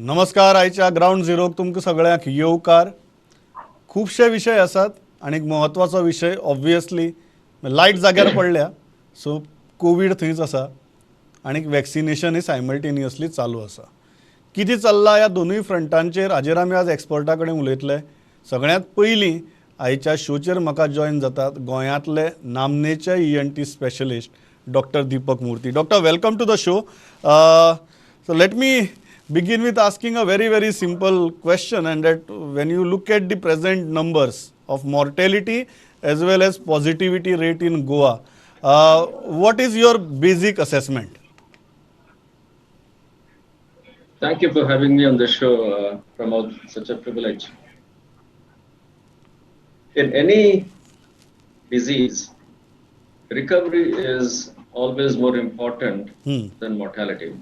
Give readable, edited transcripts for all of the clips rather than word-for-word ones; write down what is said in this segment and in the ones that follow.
नमस्कार. आयच्या ग्राउंड झिरोक तुमकां सगळ्यांक येवकार. खूबशे विशय आसात आनी महत्वाचो विशय ऑब्वियसली लायट जाग्यार पडल्या. सो कोवीड थंयच आसा आनी वॅक्सिनेशन सायमल्टेनियसली चालू आसा. कितें चल्लां ह्या दोनूय फ्रंटांचेर हाजेर आमी आज एक्सपर्टा कडेन उलयतले. सगळ्यांत पयलीं आयच्या शोचेर म्हाका जॉयन जातात गोंयांतले नामनेचे ENT specialist doctor Deepak Murthy. Doctor, welcome to the show. So let me begin with asking a very simple question, and that when you look at the present numbers of mortality as well as positivity rate in Goa, what is your basic assessment? Thank you for having me on the show, Pramod. Such a privilege. In any disease, recovery is always more important than mortality.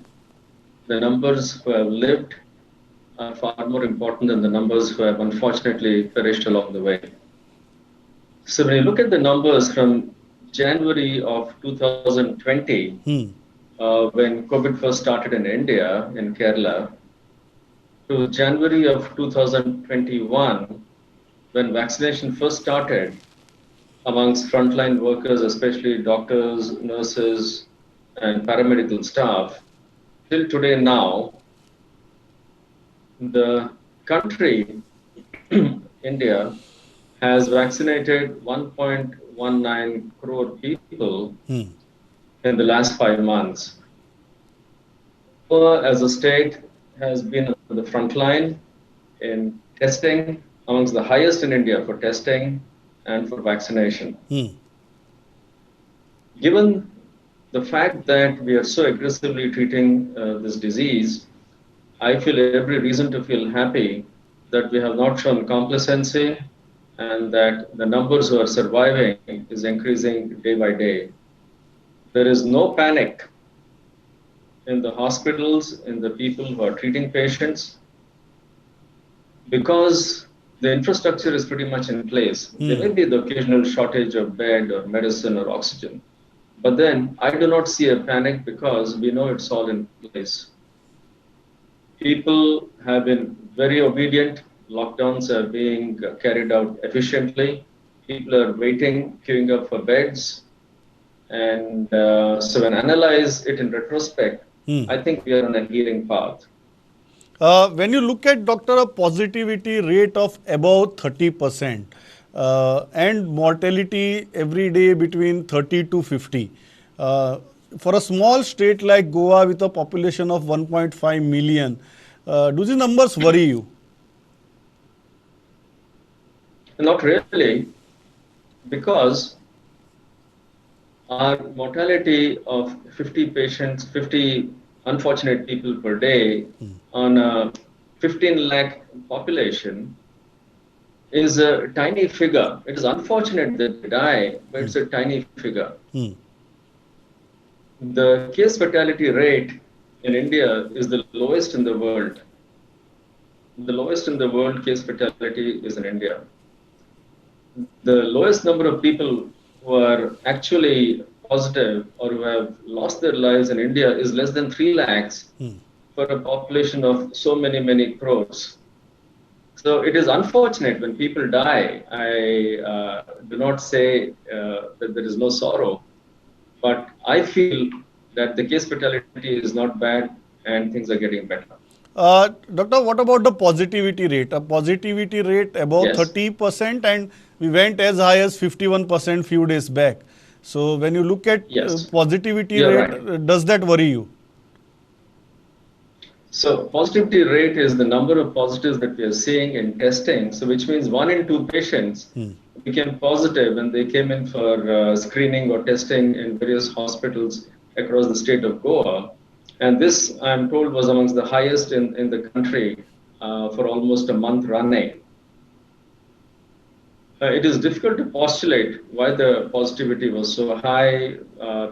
The numbers who have lived are far more important than the numbers who have unfortunately perished along the way. So when you look at the numbers from January of 2020, when COVID first started in India, in Kerala, to January of 2021, when vaccination first started amongst frontline workers, especially doctors, nurses, and paramedical staff, till today now, the country, India, has vaccinated 1.19 crore people in the last 5 months. Goa as a state has been on the front line in testing, amongst the highest in India for testing and for vaccination. Given the fact that we are so aggressively treating this disease, I feel every reason to feel happy that we have not shown complacency and that the numbers who are surviving is increasing day by day. There is no panic in the hospitals, in the people who are treating patients, because the infrastructure is pretty much in place. There may be the occasional shortage of bed or medicine or oxygen. But then I do not see a panic because we know it's all in place. People have been very obedient. Lockdowns are being carried out efficiently. People are waiting, queuing up for beds. And so when I analyze it in retrospect, I think we are on a healing path. When you look at, doctor, a positivity rate of about 30%, and mortality every day between 30 to 50. For a small state like Goa with a population of 1.5 million, do these numbers worry you? Not really, because our mortality of 50 patients, 50 unfortunate people per day on a 15 lakh population is a tiny figure. It is unfortunate that they die, but it's a tiny figure. The case fatality rate in India is the lowest in the world. The lowest in the world case fatality is in India. The lowest number of people who are actually positive or who have lost their lives in India is less than 3 lakhs for a population of so many crores. So it is unfortunate when people die. I do not say that there is no sorrow, but I feel that the case fatality is not bad and things are getting better. Doctor, what about the positivity rate? A positivity rate above 30%, and we went as high as 51% few days back. So when you look at positivity rate, does that worry you? So positivity rate is the number of positives that we are seeing in testing. So which means 1 in 2 patients became positive when they came in for screening or testing in various hospitals across the state of Goa. And this, I'm told, was amongst the highest in the country for almost a month running. It is difficult to postulate why the positivity was so high.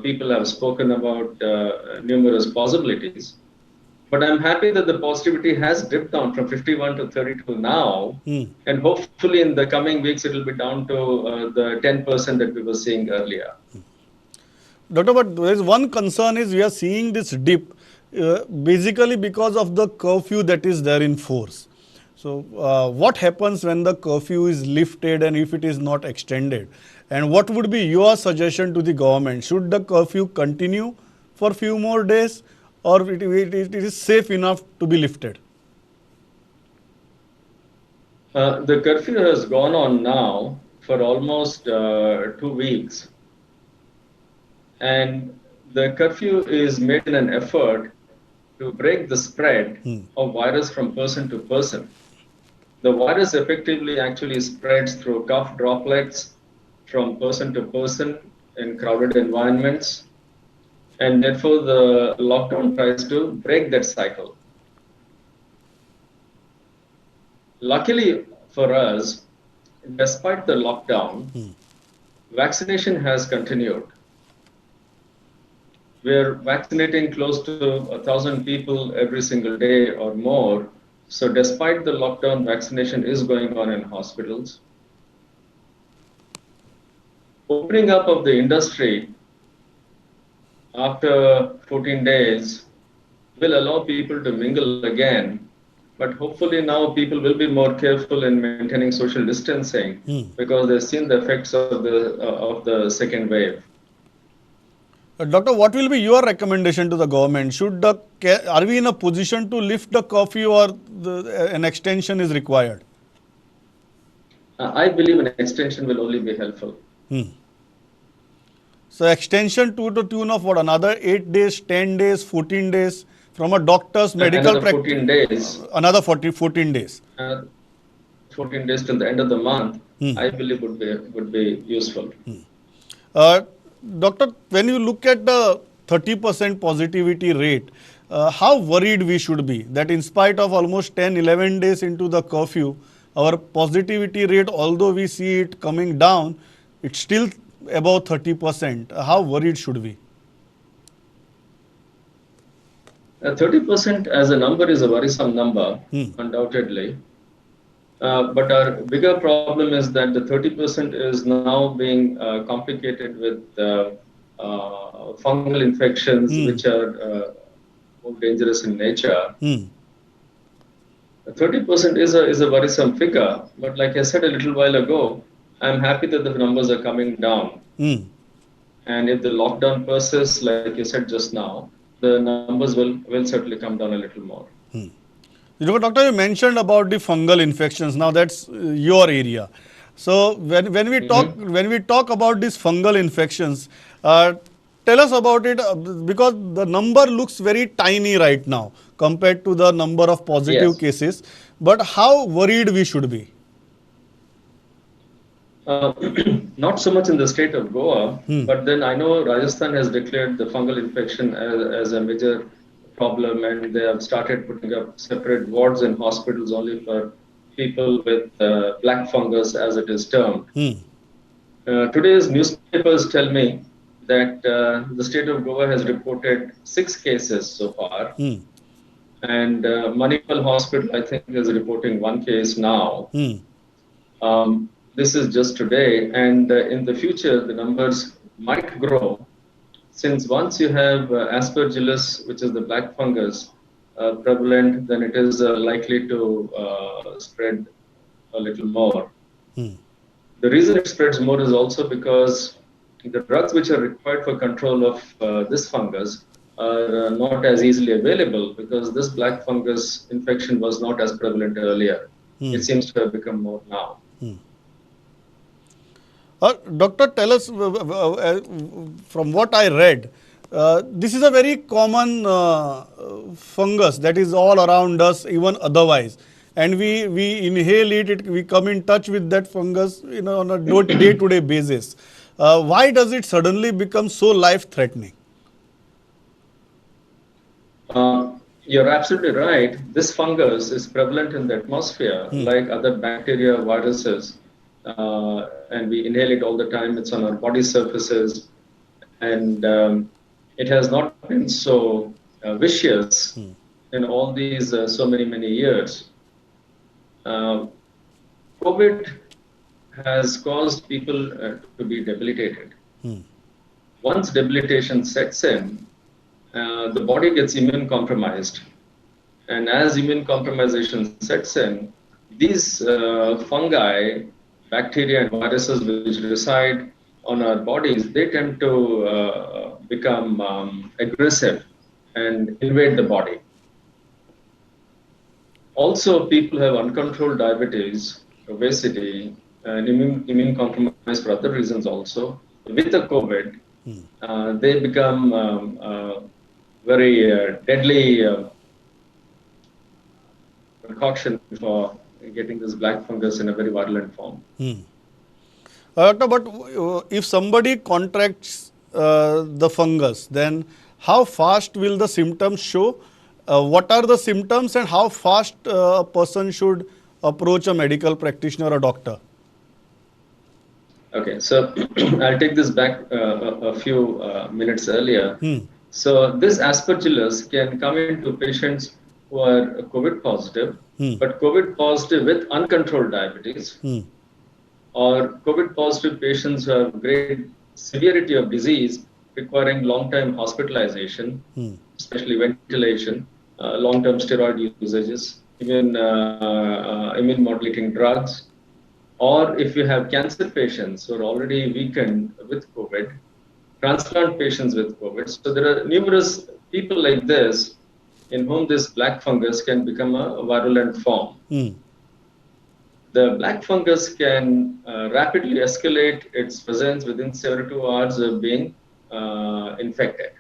People have spoken about numerous possibilities. But I'm happy that the positivity has dipped down from 51 to 32 now. And hopefully in the coming weeks, it will be down to the 10% that we were seeing earlier. Doctor, but there is one concern is we are seeing this dip basically because of the curfew that is there in force. So, what happens when the curfew is lifted and if it is not extended? And what would be your suggestion to the government? Should the curfew continue for few more days, or it is safe enough to be lifted? The curfew has gone on now for almost 2 weeks, and the curfew is made in an effort to break the spread of virus from person to person. The virus effectively actually spreads through cough droplets from person to person in crowded environments, and therefore the lockdown tries to break that cycle. Luckily for us, despite the lockdown, vaccination has continued. We're vaccinating close to 1,000 people every single day or more. So despite the lockdown, vaccination is going on in hospitals. Opening up of the industry after 14 days will allow people to mingle again. But hopefully now people will be more careful in maintaining social distancing because they've seen the effects of the second wave. Doctor, what will be your recommendation to the government? Are we in a position to lift the curfew, or an extension is required? I believe an extension will only be helpful. So extension to the tune of what, another 8 days, 10 days, 14 days from a doctor's medical Another 14 days. Another 14 days. 14 days till the end of the month, I believe would be useful. Doctor, when you look at the 30% positivity rate, how worried we should be that in spite of almost 10, 11 days into the curfew, our positivity rate, although we see it coming down, it's still above 30%. How worried should we? 30% as a number is a worrisome number, undoubtedly. But our bigger problem is that the 30% is now being complicated with fungal infections, which are more dangerous in nature. 30% is a worrisome figure, but like I said a little while ago, I'm happy that the numbers are coming down. And if the lockdown persists, like you said just now, the numbers will certainly come down a little more. Doctor, you mentioned about the fungal infections. Now that's your area. So when we talk about these fungal infections, tell us about it, because the number looks very tiny right now compared to the number of positive cases. But how worried we should be? Not so much in the state of Goa, but then I know Rajasthan has declared the fungal infection as a major problem, and they have started putting up separate wards in hospitals only for people with black fungus, as it is termed. Today's newspapers tell me that the state of Goa has reported 6 cases so far, and Manipal Hospital, I think, is reporting 1 case now. This is just today, and in the future, the numbers might grow, since once you have aspergillus, which is the black fungus, prevalent, then it is likely to spread a little more. The reason it spreads more is also because the drugs which are required for control of this fungus are not as easily available, because this black fungus infection was not as prevalent earlier. It seems to have become more now. Doctor, tell us, from what I read, this is a very common fungus that is all around us, even otherwise. And we inhale it, we come in touch with that fungus on a day-to-day basis. Why does it suddenly become so life-threatening? You're absolutely right. This fungus is prevalent in the atmosphere, like other bacteria, viruses. And we inhale it all the time. It's on our body surfaces, and it has not been so vicious in all these so many years. COVID has caused people to be debilitated. Once debilitation sets in, the body gets immune compromised. And as immune compromisation sets in, these fungi, bacteria, and viruses which reside on our bodies, they tend to become aggressive and invade the body. Also, people have uncontrolled diabetes, obesity, and immune compromise for other reasons also. With the COVID, they become very deadly concoction for getting this black fungus in a very virulent form. Doctor, but if somebody contracts the fungus, then how fast will the symptoms show? What are the symptoms and how fast a person should approach a medical practitioner or doctor? Okay, so I'll take this back a few minutes earlier. So this aspergillus can come into patients who are COVID positive, but COVID positive with uncontrolled diabetes, or COVID positive patients who have great severity of disease requiring long-term hospitalization, especially ventilation, long-term steroid usages, even immune modulating drugs, or if you have cancer patients who are already weakened with COVID, transplant patients with COVID. So there are numerous people like this in whom this black fungus can become a virulent form. The black fungus can rapidly escalate its presence within 72 hours of being infected.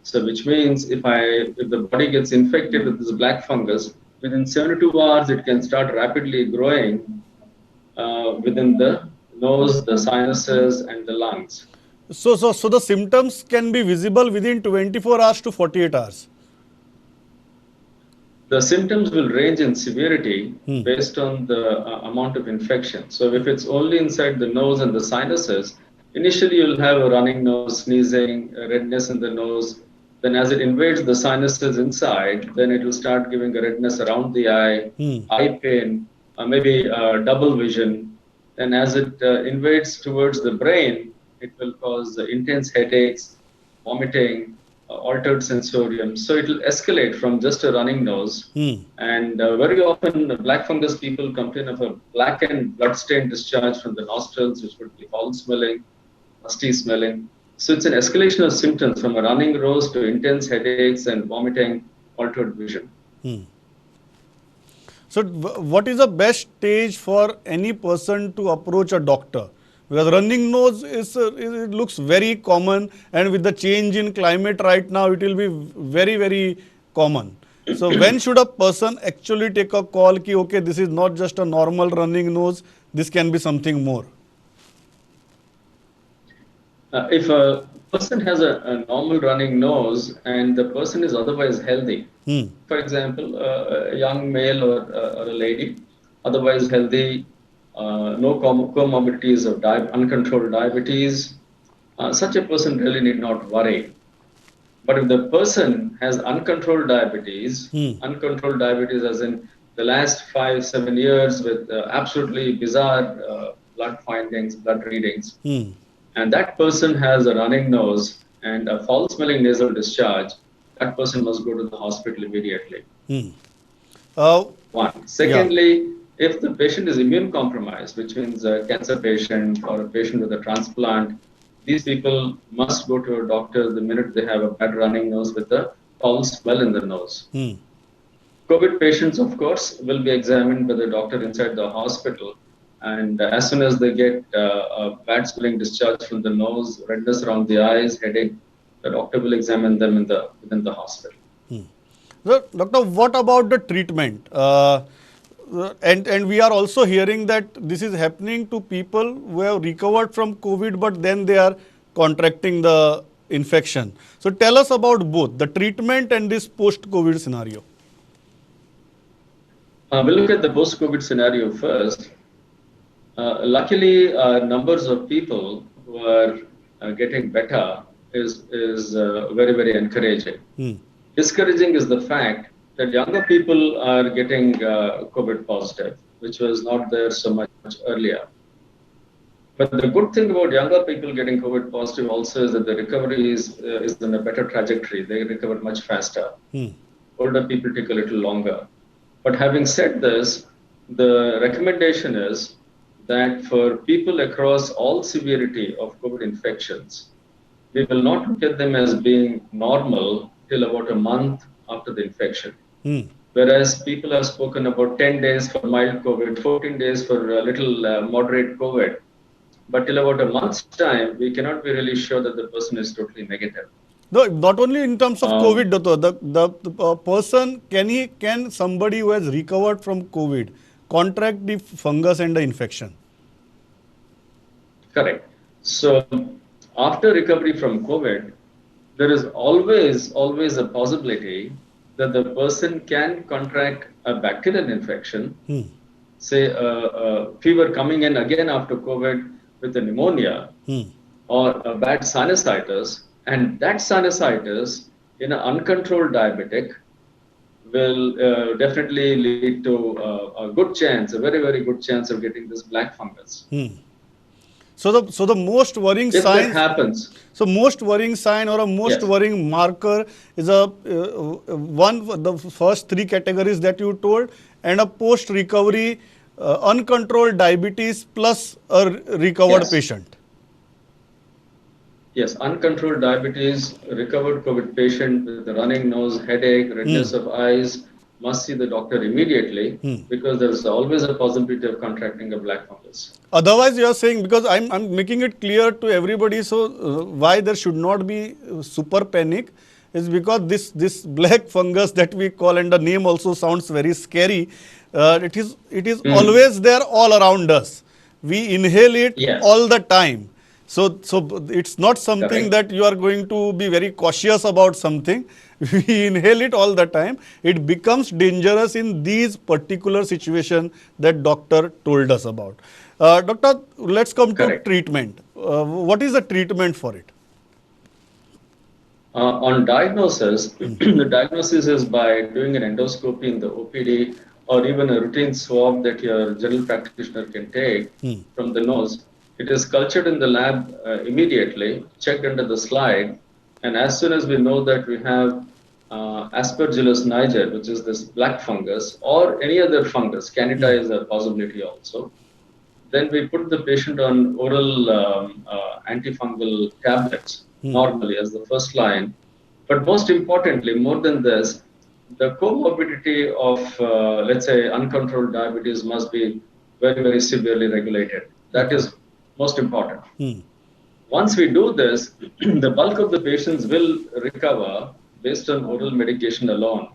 So which means if the body gets infected with this black fungus, within 72 hours it can start rapidly growing within the nose, the sinuses, and the lungs. So the symptoms can be visible within 24 hours to 48 hours. The symptoms will range in severity based on the amount of infection. So if it's only inside the nose and the sinuses, initially you'll have a running nose, sneezing, redness in the nose. Then as it invades the sinuses inside, then it will start giving a redness around the eye pain, maybe double vision. And as it invades towards the brain, it will cause intense headaches, vomiting, altered sensorium. So it will escalate from just a running nose. And very often black fungus people complain of a blackened blood-stained discharge from the nostrils, which would be foul smelling, musty smelling. So it's an escalation of symptoms from a running nose to intense headaches and vomiting, altered vision. So what is the best stage for any person to approach a doctor? Because running nose it looks very common, and with the change in climate right now, it will be very, very common. So when should a person actually take a call ki okay, this is not just a normal running nose, this can be something more? If a person has a normal running nose and the person is otherwise healthy, for example, a young male or a lady, otherwise healthy, no comorbidities of uncontrolled diabetes, such a person really need not worry. But if the person has uncontrolled diabetes as in the last 5-7 years with absolutely bizarre blood findings, blood readings, and that person has a running nose and a foul-smelling nasal discharge, that person must go to the hospital immediately. One. Secondly, if the patient is immune compromised, which means a cancer patient or a patient with a transplant, these people must go to a doctor the minute they have a bad running nose with a foul smell in the nose. COVID patients, of course, will be examined by the doctor inside the hospital. And as soon as they get a bad smelling discharge from the nose, redness around the eyes, headache, the doctor will examine them within the hospital. So, doctor, what about the treatment? And we are also hearing that this is happening to people who have recovered from COVID, but then they are contracting the infection. So tell us about both, the treatment and this post-COVID scenario. We'll look at the post-COVID scenario first. Luckily, numbers of people who are getting better is very, very encouraging. Discouraging is the fact that younger people are getting COVID positive, which was not there so much earlier. But the good thing about younger people getting COVID positive also is that the recovery is in a better trajectory. They recover much faster. Older people take a little longer. But having said this, the recommendation is that for people across all severity of COVID infections, we will not look at them as being normal till about a month after the infection. Whereas people have spoken about 10 days for mild COVID, 14 days for a little moderate COVID. But till about a month's time, we cannot be really sure that the person is totally negative. No, not only in terms of Um, COVID, doctor, the person, can somebody who has recovered from COVID contract the fungus and the infection? Correct. So after recovery from COVID, there is always a possibility that the person can contract a bacterial infection, say a fever coming in again after COVID with a pneumonia or a bad sinusitis, and that sinusitis in an uncontrolled diabetic will definitely lead to a good chance, a very, very good chance of getting this black fungus. So the most worrying If that sign, happens, so most worrying sign or a most yes, worrying marker is the first three categories that you told, and a post recovery uncontrolled diabetes plus a recovered yes, patient. yes, uncontrolled diabetes, recovered COVID patient with a running nose, headache, redness of eyes must see the doctor immediately because there is always a possibility of contracting a black fungus. Otherwise, you are saying, because I'm making it clear to everybody, so why there should not be super panic is because this black fungus that we call, and the name also sounds very scary. It is always there all around us. We inhale it Yes, all the time. So it's not something correct. that you are going to be very cautious about something. We inhale it all the time. It becomes dangerous in these particular situations that doctor told us about. Doctor, let's come to Correct. treatment. What is the treatment for it? On diagnosis, the diagnosis is by doing an endoscopy in the OPD or even a routine swab that your general practitioner can take from the nose. It is cultured in the lab immediately, checked under the slide, and as soon as we know that we have Aspergillus niger, which is this black fungus, or any other fungus, Candida is a possibility also, then we put the patient on oral antifungal tablets normally as the first line. But most importantly, more than this, the comorbidity of, let's say, uncontrolled diabetes must be very, very severely regulated. That is most important. Once we do this, the bulk of the patients will recover based on oral medication alone.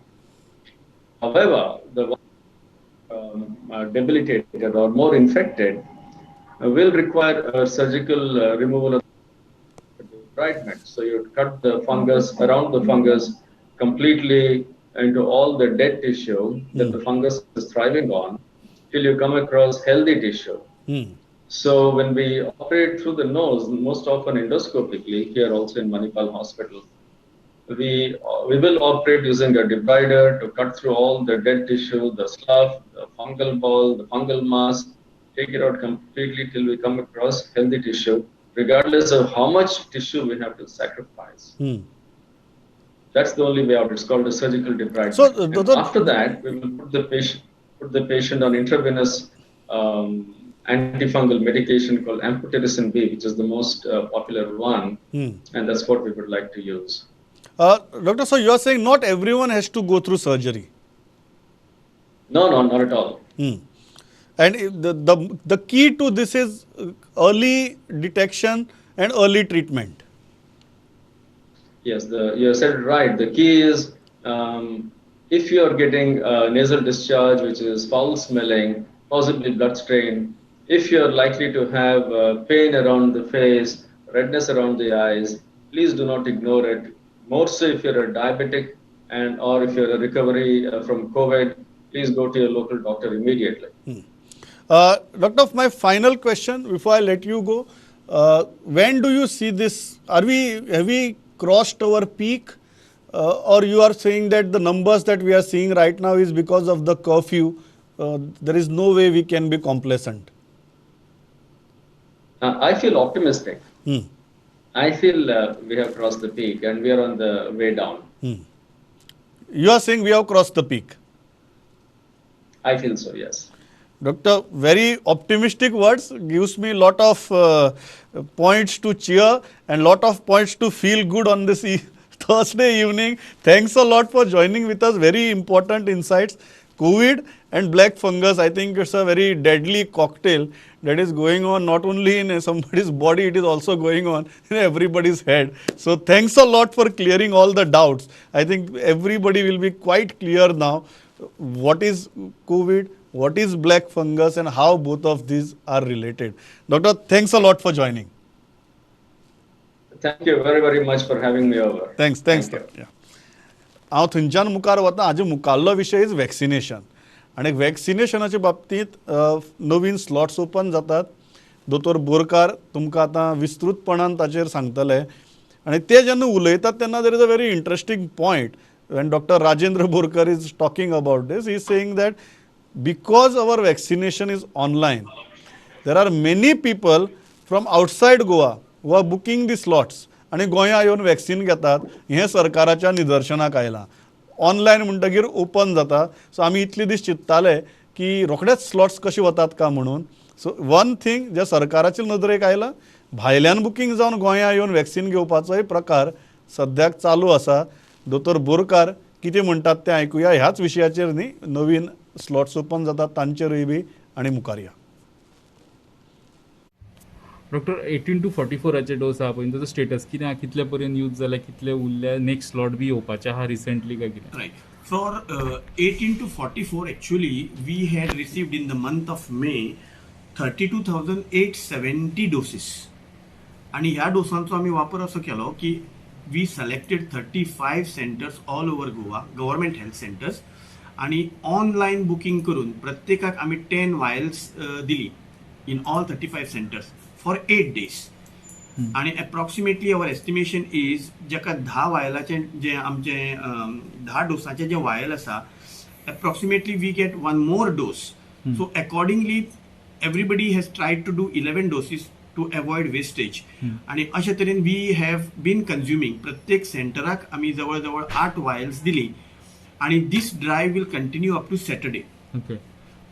However, the ones debilitated or more infected will require a surgical removal of debridement. So you cut the fungus around the fungus completely into all the dead tissue that the fungus is thriving on till you come across healthy tissue. So when we operate through the nose, most often endoscopically, here also in Manipal Hospital, we will operate using a debrider to cut through all the dead tissue, the slough, the fungal ball, the fungal mass, take it out completely till we come across healthy tissue, regardless of how much tissue we have to sacrifice. That's the only way out. It's called a surgical debridement. So, And after that, we will put the patient on intravenous antifungal medication called amphotericin B, which is the most popular one, and that's what we would like to use. Doctor, so you are saying not everyone has to go through surgery. No, no, not at all. And the key to this is early detection and early treatment. Yes, you said it right. The key is if you are getting nasal discharge, which is foul smelling, possibly blood stain, if you are likely to have pain around the face, redness around the eyes, please do not ignore it. More so if you're a diabetic and or if you're a recovery from COVID, please go to your local doctor immediately. Doctor, my final question before I let you go, when do you see this? Have we crossed our peak, or you are saying that the numbers that we are seeing right now is because of the curfew? There is no way we can be complacent. I feel optimistic. Hmm. I feel we have crossed the peak and we are on the way down. You are saying we have crossed the peak. I feel so, yes. Doctor, very optimistic words gives me lot of points to cheer and lot of points to feel good on this Thursday evening. Thanks a lot for joining with us. Very important insights. COVID and black fungus, I think it's a very deadly cocktail that is going on not only in somebody's body, it is also going on in everybody's head. So thanks a lot for clearing all the doubts. I think everybody will be quite clear now what is COVID, what is black fungus, and how both of these are related. Doctor, thanks a lot for joining. Thank you very, very much for having me over. Thanks. Thank you. Yeah. हांव थंयच्यान मुखार वता. हाजे मुखारलो विशय is vaccination आनी वॅक्सिनेशनाच्या बाबतींत नवीन slots open जातात. दोतोर बोरकार तुमकां आतां विस्तृतपणान ताचेर सांगतले आनी ते जेन्ना उलयतात तेन्ना there is a very interesting point when Dr. Rajendra Borkar is talking about this. He is saying that because our vaccination is online, there are many people from outside Goa who are booking the slots आणि गोंया येवन vaccine घेतात. हें सरकाराच्या निदर्शनाक आयलां. Online म्हणटकीर open जाता. सो आमी इतले दीस चिंत्ताले की रोखडेच स्लॉट्स कशे वतात का म्हणून. सो वन थिंग जे सरकाराच्या नदरेक आयलां, भायल्यान बुकींग जावन गोंया येवन वॅक्सीन घेवपाचोय प्रकार सद्याक चालू आसा. दोतोर बोरकार कितें म्हणटात तें आयकुया. ह्याच विशयाचेर न्ही नवीन स्लॉट्स ओपन जातात तांचेरूय बी आनी मुखार या. डॉक्टर 18 to 44 डोस आहा पळय ताचो स्टेटस कितें आहा, कितले पर्यंत यूज जाल्या, कितले उरल्या, नेक्स्ट स्लॉट बी येवपाचे आहा रिसेंटली काय कितें? Right. For 18 to 44, actually, we had received in the month of May 32,870 doses. आणि ह्या डोसांचो आम्ही वापर असो केलो की we selected 35 centers all over Goa, government health centers, आणि ऑनलाईन बुकिंग करून प्रत्येकाक आम्ही 10 vials दिली in all 35 centers for 8 days. आणि अप्रॉक्सिमेटली अवर एस्टिमेशन इज जेका 10 वायलाचे जे आमचे 10 डोसाचे जे वायल आसा, approximately we get 1 more dose. So accordingly everybody has tried to do 11 doses to avoid wastage. आणि अशा तरेन वी हॅव बीन कन्झ्युमिंग प्रत्येक सेंटराक आम्ही जवळ जवळ 8 वायल्स दिली आणि this drive will continue up to Saturday.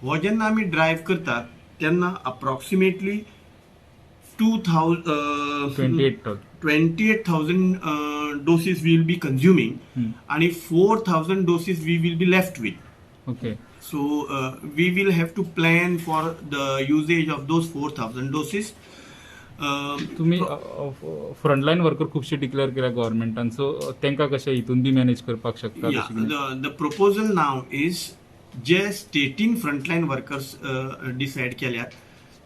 हो जेन्ना आमी ड्रायव्ह करतात तेन्ना approximately 28,000 doses we will be consuming and 4,000 doses we will be left with. Okay. So we will have to plan for the usage of those 4,000 doses. तुम्ही frontline worker खूपशे declare केल्या गव्हर्नमेंटान, सो तांकां कशें हितून बी मॅनेज करपाक शकता? The proposal now is जे स्टेटीन frontline workers decide केल्यात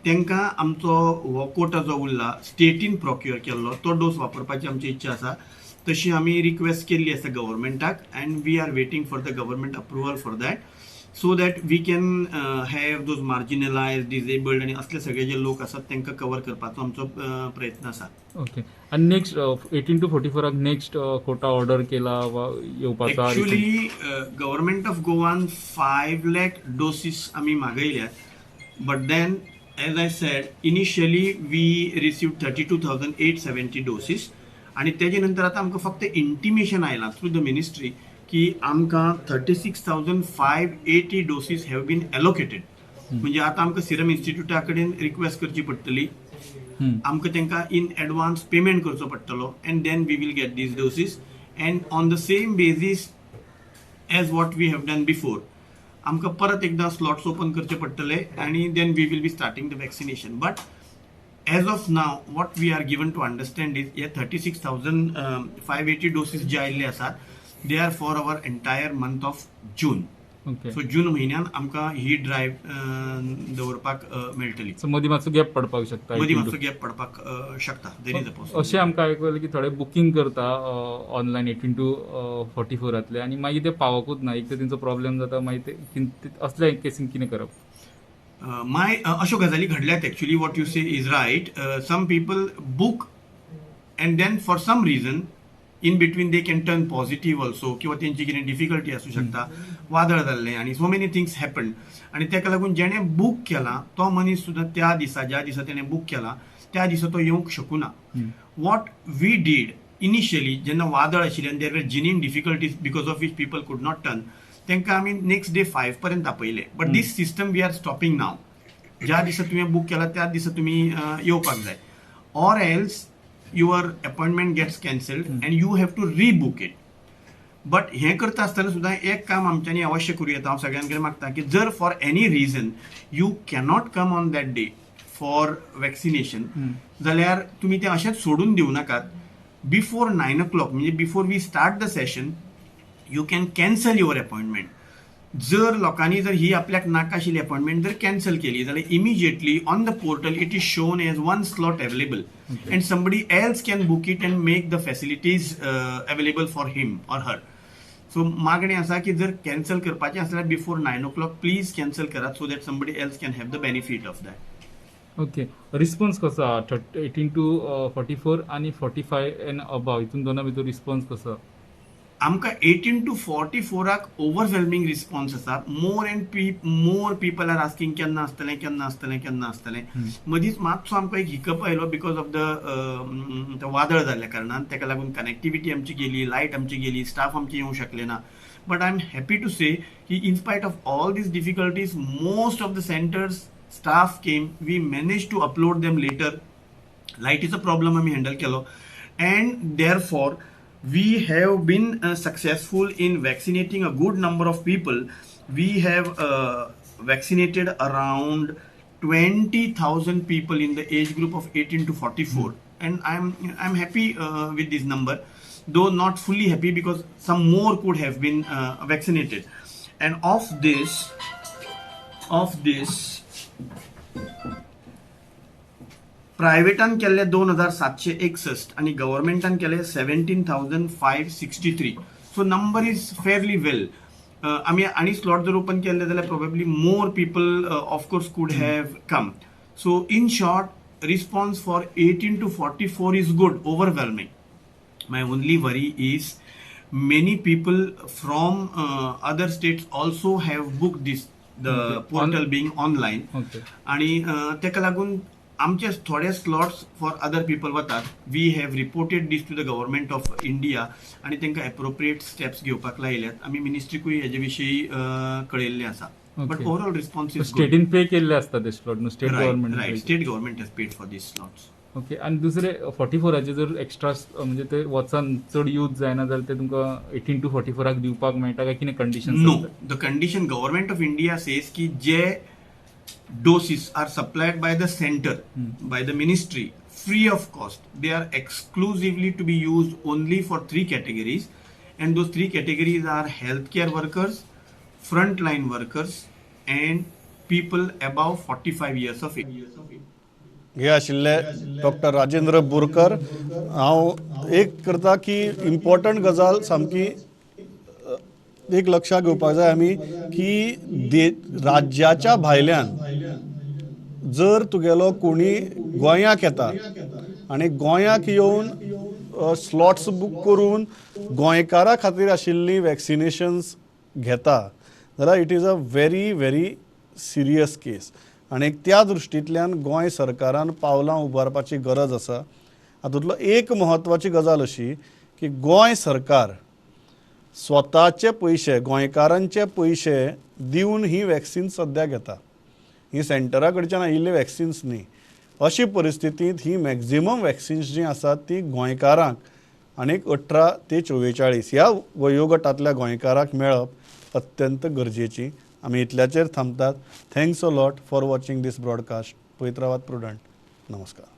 तांकां आमचो हो कोटा जो उरला स्टेटीन प्रोक्युअर केल्लो तो डोस वापरपाची आमची इच्छा आसा. तशी आमी रिक्वेस्ट केल्ली आसा गव्हर्नमेंटाक and we are waiting for the government approval for that, so that we can have those marginalised, disabled आणि असले सगळे जे लोक आसात तांकां कवर करपाचो आमचो प्रयत्न आसा. ओके. आणि next 18 to 44 next quota order केला वा येवपाचा? ॲक्च्युली गव्हर्नमेंट ऑफ गोवान 5 lakh डोसीस आमी मागयल्यात, but then as I said, initially we received 32,870 doses आणि त्याच्या नंतर आता आमकां फक्त इंटिमेशन आयलां थ्रू द मिनिस्ट्री की आमकां 36,580 डोसीस हॅव बीन एलोकेटेड. म्हणजे आता आमकां सिरम इन्स्टिट्यूटा कडेन रिक्वेस्ट करची पडटली, आमकां तांकां इन एडवान्स पेमेंट करचो पडटलो and then we will get these doses and on the same basis as what we have done before आमकां परत एकदा स्लॉट्स ओपन करचे पडटले आणि then we will be starting the vaccination. But as of now what we are given to understand is हे 36,580 doses जे आयिल्ले आसात they are for our entire month of June. So जून म्हयन्यान आमकां ही ड्रायव्ह दवरपाक मेळटली. सो मदीं मातसो गॅप पडपाक शकता? मदीं मातसो गॅप पडपाक शकता. There is a possibility. अशें आमकां आयकलें की थोडे बुकींग करता ऑनलायन 18 to 44 आनी मागीर ते पावकूच ना, एक तर तेंचो प्रॉब्लेम जाता, मागीर ते असल्या केसीन कितें करप? अश्यो गजाली घडल्यात. Actually what you say is right. Some people book and then for some reason in between they can turn positive also, किंवा त्यांची कितें डिफिकल्टी आसूं शकता, वादळ जाल्लें आनी सो मेनी थिंग्स हॅपन. आनी ताका लागून जेणे बूक केला तो मनीस सुद्दां त्या दिसा ज्या दिसा तेणें बूक केला त्या दिसा तो येवंक शकूना. वॉट वी डीड इनिशियली, जेन्ना वादळ आशिल्लें आनी there were genuine difficulties because of which people could not turn, तांकां आमी नेक्स्ट डे 5 पर्यंत आपयले. But this system we are stopping now. ज्या दिसा तुवें बूक केला त्या दिसा तुमी येवपाक जाय, or else your appointment gets cancelled and you have to rebook it. But हें करता आसतना सुद्दां एक काम आमच्यांनी अवश्य करूं येता. हांव सगळ्यां कडेन मागता की जर for any region you cannot come on that day for vaccination, जाल्यार तुमी तें अशेंच सोडून दिवं नाकात. बिफोर 9 o'clock, म्हणजे before we start the session, you can cancel your appointment. जर लोकांनी जर ही आपल्याक नाका आशिल्ली अपॉइंटमेंट जर कॅन्सल केली जाल्यार immediately on the portal it is shown as 1 slot available and somebody else can book it and make the facilities available for him or her. So मागणें आसा की जर कॅन्सल करपाचें आसल्यार बिफोर 9 o'clock प्लीज कॅन्सल करात, so that somebody else can have the benefit of that. Okay. Response कसो आहा 18 to 44 आणि 45 एंड अबाव, हितून दोना भितर रिस्पॉन्स कसो? आमकां 18 to 44 ओवरवेल्मिंग रिस्पॉन्स आसा. मोर पीपल आर आस्किंग केन्ना आसतलें केन्ना आसतलें केन्ना आसतलें. मदींच मातसो आमकां एक हिकअप आयलो बिकॉज ऑफ द वादळ जाल्ल्या कारणान, ताका लागून कनेक्टिविटी आमची गेली, लायट आमची गेली, स्टाफ आमचे येवंक शकले ना. But I am happy to say की in spite of all these difficulties most of the centres staff came. We manage to upload them later. लायटीचो प्रॉब्लम आमी हँडल केलो and therefore we have been successful in vaccinating a good number of people. We have vaccinated around 20,000 people in the age group of 18 to 44, and I'm happy with this number, though not fully happy because some more could have been vaccinated. And of this प्रायवेटान केल्ले 2,761 आणि गव्हर्मेंटान केले 17,563. So number is fairly well. आमी आनी slot जर open केले जाल्यार probably more people of course could have come. So in short response for 18 to 44 is good, overwhelming. My only worry is many people from other states also have booked this, the portal being online. आणि ताका लागून आमचे थोडे slots for other people वतात. We have reported this to the government of India आणि तांकां appropriate steps घेवपाक लायल्यात. आमी मिनिस्ट्रीकूय हेजे विशीं कळयल्लें आसा. बट ओवरऑल रिस्पॉन्स इज स्टेटीन पे केल्ले आसता ते स्लॉट न्हू, state government. Right, state government has paid for this slots. Okay. आणि दुसरे 44 जर एक्स्ट्रा म्हणजे ते वचन चड यूज जायना जाल्यार ते तुमकां 18 to 44 दिवपाक मेळटा काय कितें condition? No, the condition government of India says की जे doses are supplied by the center, by the ministry, free of cost. They are exclusively to be used only for 3 categories, and those 3 categories are healthcare workers, frontline workers, and people above 45 years of age. हे आशिल्ले doctor Rajendra Borkar. हांव एक करता की important गजाल सामकी एक लक्षात घेवपाक जाय आमी की राज्याच्या भायल्यान जर तुगेलो कोणी गोंयाक येता आनी गोंयाक येवन स्लॉट्स बूक करून गोंयकारा खातीर आशिल्ली वॅक्सिनेशन्स घेता जाल्यार it is a very very serious case. आनी त्या दृश्टींतल्यान गोंय सरकारान पावलां उबारपाची गरज आसा. हातूंतलो एक म्हत्वाची गजाल अशी की गोंय सरकार स्वताचे पयशे, गोंयकारांचे पयशे दिवन ही वॅक्सिन सद्या घेता. ही सेंटरा कडच्यान आयिल्ली वॅक्सिन्स न्ही. अशी परिस्थितींत ही मॅक्झिमम वॅक्सिन्स जी आसात ती गोंयकारांक आनी 18 ते 44 ह्या वयोगटांतल्या गोंयकारांक मेळप अत्यंत गरजेची. आमी इतल्याचेर थांबतात. Thanks a lot for watching this broadcast. पळयत रावात प्रुडंट. नमस्कार.